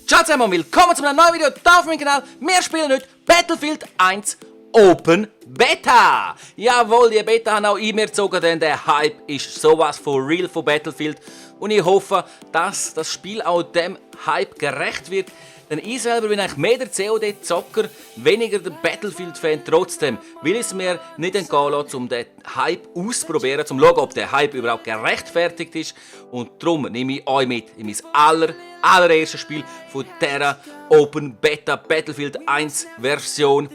Ciao zusammen und willkommen zu einem neuen Video hier auf meinem Kanal. Wir spielen heute Battlefield 1 Open Beta. Jawohl, die Beta haben auch ich mir gezogen, denn der Hype ist sowas von real von Battlefield. Und ich hoffe, dass das Spiel auch dem Hype gerecht wird. Denn ich selber bin eigentlich mehr der COD-Zocker, weniger der Battlefield-Fan. Trotzdem will ich es mir nicht entgehen lassen, um den Hype auszuprobieren, um zu schauen, ob der Hype überhaupt gerechtfertigt ist. Und darum nehme ich euch mit in mein allererstes Spiel von dieser Open Beta Battlefield 1 Version.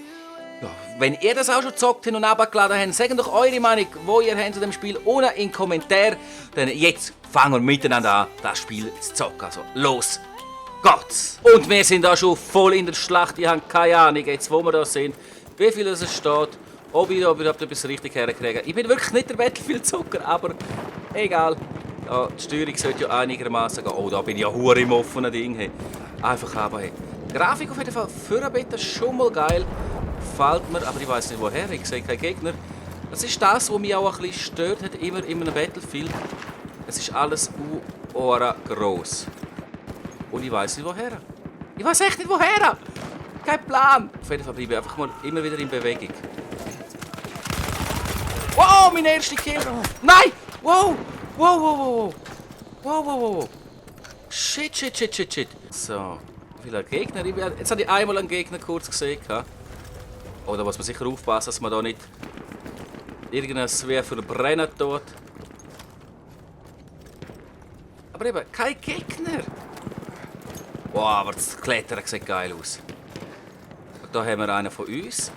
Ja, wenn ihr das auch schon gezockt habt und abgeladen habt, sagt doch eure Meinung, wo ihr habt zu dem Spiel, unten in den Kommentaren. Denn jetzt fangen wir miteinander an, das Spiel zu zocken. Also los! Gott! Und wir sind da schon voll in der Schlacht. Ich habe keine Ahnung, jetzt wo wir da sind, wie viel es steht, ob ich überhaupt etwas richtig herkriege. Ich bin wirklich nicht der Battlefield-Zocker, aber egal. Ja, die Steuerung sollte ja einigermaßen gehen. Oh, da bin ich ja hure im offenen Ding. Hey. Einfach aber hey. Die Grafik auf jeden Fall für ein Beta schon mal geil. Gefällt mir, aber ich weiß nicht woher. Ich sehe keinen Gegner. Das ist das, was mich auch ein bisschen stört hat, immer in einem Battlefield. Es ist alles gross. Und ich weiß nicht woher. Ich weiß echt nicht woher. Kein Plan. Auf jeden Fall bleibe ich einfach mal immer wieder in Bewegung. Wow, mein erster Kill. Nein! Wow! Wow. Shit. So, wie viele Gegner. Jetzt habe ich einmal einen Gegner kurz gesehen. Oh, da muss man sicher aufpassen, dass man da nicht irgendwas wie verbrennen tut. Aber eben, kein Gegner. Wow, aber das Klettern sieht geil aus. Und da haben wir einen von uns.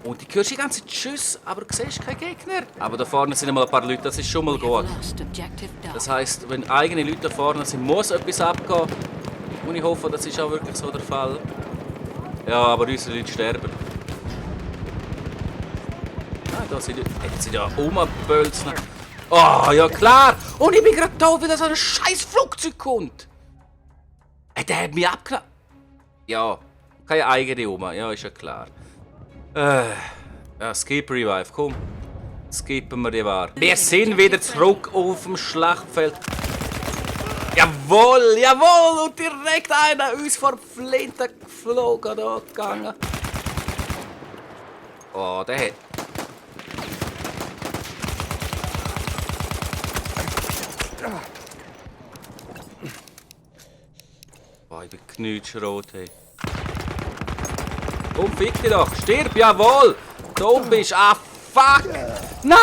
Und ich höre die ganze Zeit Schüsse, aber du siehst keinen Gegner. Aber da vorne sind mal ein paar Leute, das ist schon mal gut. Das heisst, wenn eigene Leute da vorne sind, muss etwas abgehen. Und ich hoffe, das ist auch wirklich so der Fall. Ja, aber unsere Leute sterben. Ah, da sind die ja rumbölzen. Oh, ja klar! Und ich bin gerade da, weil da so ein scheiß Flugzeug kommt. Der hat mich abgenommen. Ja, keine eigene Oma, ja, ist ja klar. Ja, Skip Revive, komm. Skippen wir die Ware. Wir sind wieder zurück auf dem Schlachtfeld. Jawohl! Und direkt einer uns vor die Flinte geflogen da gegangen. Oh, der hat. Oh, ich bin knutschrot, hey. Komm, fick dich doch! Stirb, jawohl! Du bist... Ah, fuck! Nein!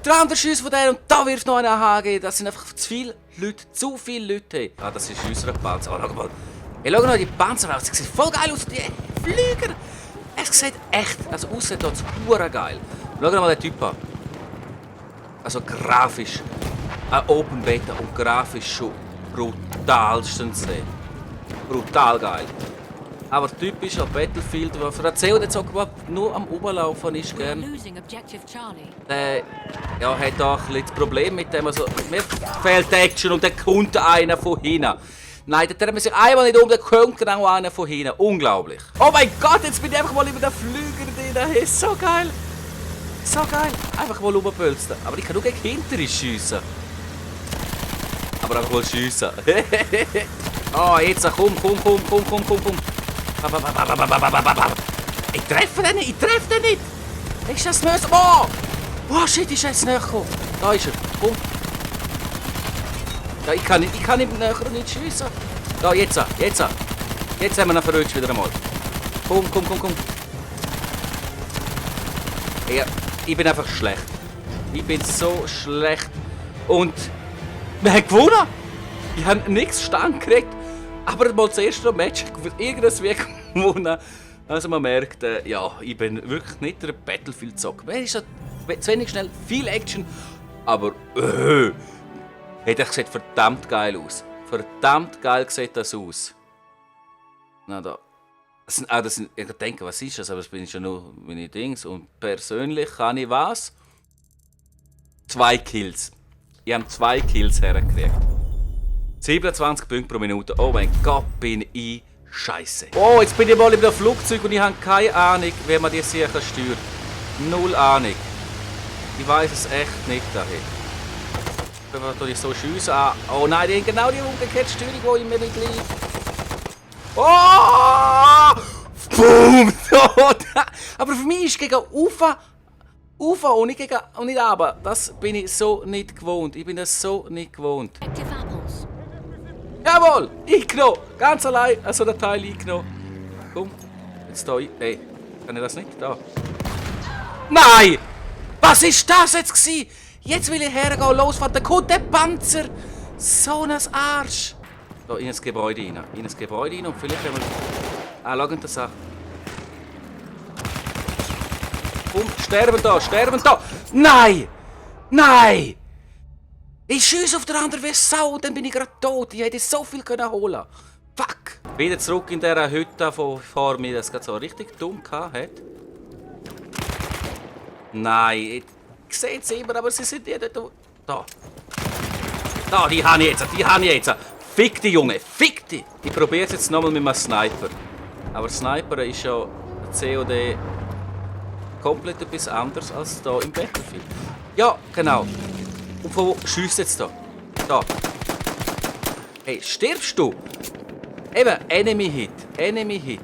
Der andere Schuss von der und da wirft noch einer HG. Das sind einfach zu viele Leute. Hey. Ah, das ist unser Panzer. Oh, schau mal. Hey, schau mal die Panzer aus. Sie sehen voll geil aus. Die Flüger! Es sieht echt... Also aussieht das hure geil. Schau mal den Typ an. Also grafisch. Ein Open Beta und grafisch schon brutalstens sehen. Brutal geil. Aber typisch an Battlefield, wo für einen COD-Zocker nur am Oberlaufen ist gern. Der hat da ein bisschen das Problem mit dem. Also, mir fehlt Action und dann kommt einer von hinten. Nein, der dreht man sich einmal nicht um, dann kommt genau einer von hinten. Unglaublich. Oh mein Gott, jetzt bin ich einfach mal über den Flüger drin. Das ist so geil. So geil. Einfach mal rumbölzen. Aber ich kann nur gegen hintere schiessen. Aber einfach mal schiessen. Oh, jetzt komm. Ich treffe den nicht. Ist das Möse? Oh, shit, ist jetzt näher gekommen. Da ist er. Komm. Ja, ich kann ihm näher nicht schiessen. Da, jetzt. Jetzt haben wir ihn verrutscht wieder einmal. Komm. Ja, ich bin einfach schlecht. Ich bin so schlecht. Und wir haben gewonnen. Ich habe nichts stand gekriegt. Aber mal das erste Match irgendwas wie gewonnen. Also man merkt, ja, ich bin wirklich nicht der Battlefield-Zocker. Es ist zu wenig schnell, viel Action. Aber das sieht verdammt geil aus. Verdammt geil sieht das aus. Na da. Ich denke, was ist das? Aber das bin ich ja nur meine Dings. Und persönlich kann ich was? 2 Kills. Ich habe 2 Kills hergekriegt. 27 Punkte pro Minute. Oh mein Gott, bin ich scheiße. Oh, jetzt bin ich mal in einem Flugzeug und ich habe keine Ahnung, wie man die sicher steuert. Null Ahnung. Ich weiß es echt nicht daher. Ich so schiessen an. Oh nein, die haben genau die umgekehrte Steuerung, die ich mir nicht liebe. Oh! Boom! Aber für mich ist gegen Ufer und nicht gegen und nicht runter. Das bin ich so nicht gewohnt. Ich bin das so nicht gewohnt. Jawohl! Eingenommen! Ganz allein so ein Teil eingenommen. Komm, jetzt da. Ey, kann ich das nicht? Da. Nein! Was ist das jetzt gewesen? Jetzt will ich hergehen und losfahren. Da kommt der Panzer! So ein Arsch! Da in das Gebäude rein. In das Gebäude rein und vielleicht haben wir... Ah, schau das an. Komm, sterben da! Nein! Nein! Ich schiesse auf der anderen wie Sau und dann bin ich gerade tot. Ich hätte so viel holen können. Fuck! Wieder zurück in dieser Hütte von vor mir, das gerade so richtig dumm hat. Nein, ich sehe es immer, aber sie sind nicht da. Da, die habe ich jetzt. Fick die, Junge, fick die! Ich probiere es jetzt nochmal mit einem Sniper. Aber Sniper ist ja COD komplett etwas anderes als hier im Battlefield. Ja, genau. Und von wo schiesst jetzt da? Da. Hey, stirbst du? Eben, Enemy Hit.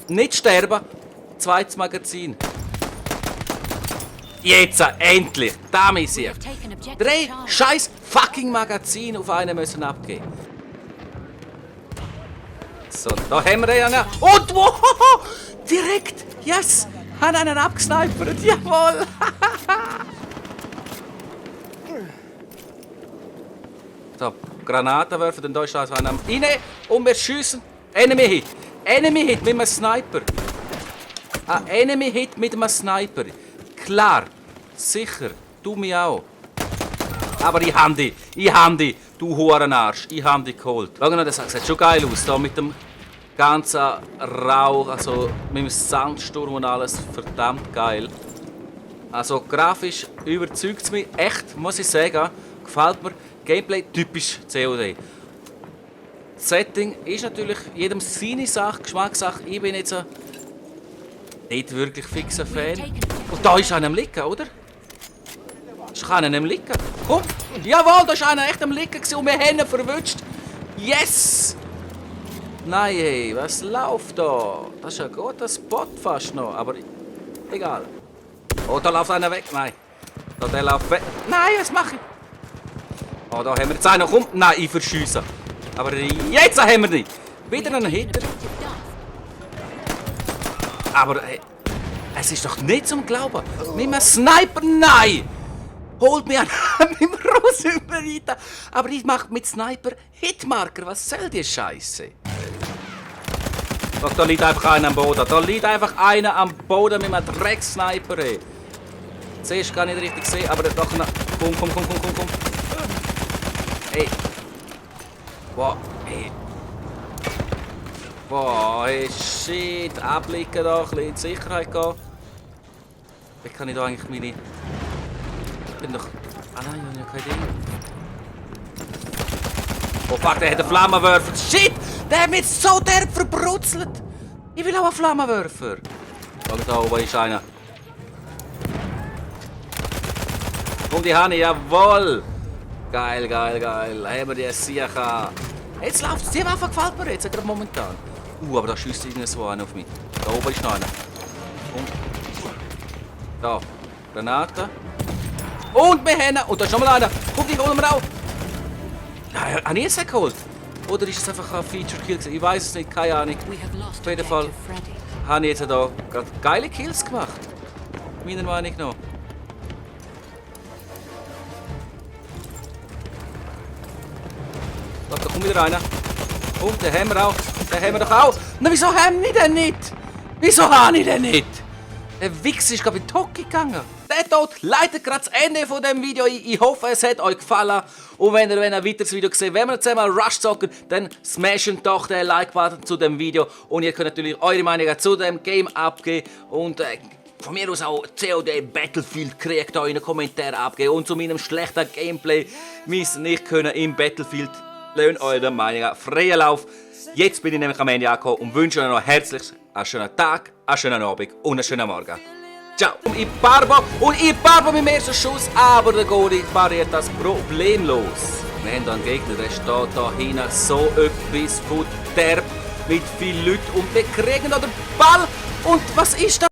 Nicht sterben. Zweites Magazin. Jetzt, endlich! Da ist ich. 3 scheiß fucking Magazine auf einen müssen abgeben. So, da haben wir einen. Und wo? Direkt! Yes! Haben einen abgesnipert! Jawohl! So, Granaten werfen, dann da ist also einer rein und wir schiessen. Enemy Hit mit einem Sniper. Ein Enemy Hit mit einem Sniper. Klar, sicher, du mich auch. Aber ich hab dich, du Hurenarsch, ich hab dich geholt. Schau mal, das sieht schon geil aus, da mit dem ganzen Rauch, also mit dem Sandsturm und alles, verdammt geil. Also grafisch überzeugt es mich echt, muss ich sagen, gefällt mir. Gameplay typisch COD. Das Setting ist natürlich jedem seine Sache, Geschmackssache. Ich bin jetzt nicht wirklich fixer Fan. Und da ist einer am Liegen, oder? Ist einer am Liegen? Komm! Jawohl, da ist einer echt am Liegen und wir haben ihn verwünscht. Yes! Nein, hey, was läuft da? Das ist ein guter Spot fast noch, aber egal. Oh, da läuft einer weg. Nein. Da, der läuft weg. Nein, was mache ich? Oh, da haben wir jetzt einen. Komm! Nein, ich verschiesse. Aber jetzt haben wir nicht. Wieder einen Hitter. Aber es ist doch nicht zum Glauben. Mit einem Sniper, nein! Holt mich an mit dem Rosenüberreiter. Aber ich mache mit Sniper Hitmarker. Was soll die Scheiße? Doch, da liegt einfach einer am Boden. Da liegt einfach einer am Boden mit einem Drecksniper. Zuerst gar nicht richtig sehen, aber doch noch. Komm. Hey. Wow, hey. Boah, hey, shit. Abblicken da, ein bisschen in die Sicherheit gehen. Wie kann ich da eigentlich meine... Ich bin doch... Ah nein, ich habe kein Ding. Oh fuck, der hat einen Flammenwerfer. Shit! Der hat mich so derb verbrutzelt. Ich will auch einen Flammenwerfer. Schau, da oben ist einer. Und die habe ich, jawohl. Geil. Haben wir die sicher. Jetzt läuft es. Die Waffe gefällt mir jetzt, gerade momentan. Aber da schießt irgendwo einer auf mich. Da oben ist noch einer. Und... Da. Granate. Und wir haben... Und da ist noch mal einer. Guck, die holen wir auch. Ja, habe ich jetzt geholt? Oder ist es einfach ein Feature-Kill? Ich weiß es nicht, keine Ahnung. Auf jeden Fall habe ich jetzt hier gerade geile Kills gemacht. Meiner Meinung nach. Da kommt wieder einer. Und den haben wir auch. Den haben wir doch auch. Na, wieso haben wir den nicht? Wieso habe ich den nicht? Der Wichs ist gerade in die Hocke gegangen. Der Tod leitet gerade das Ende von dem Video. Ich hoffe, es hat euch gefallen. Und wenn ihr ein weiteres Video seht, wenn wir zusammen Rush zocken, dann smashen doch den Like-Button zu dem Video. Und ihr könnt natürlich eure Meinung zu dem Game abgeben. Und von mir aus auch COD Battlefield kriegt euch in den Kommentaren abgeben. Und zu meinem schlechten Gameplay, wie es nicht können im Battlefield, lasst eure Meinung freien Lauf. Jetzt bin ich nämlich am Ende angekommen und wünsche euch noch herzlich einen schönen Tag, einen schönen Abend und einen schönen Morgen. Ciao! Ich barbo mit dem ersten Schuss, aber der Goalie pariert das problemlos. Wir haben hier einen Gegner, der steht da hinten so etwas von derb mit vielen Leuten und wir kriegen da den Ball. Und was ist das?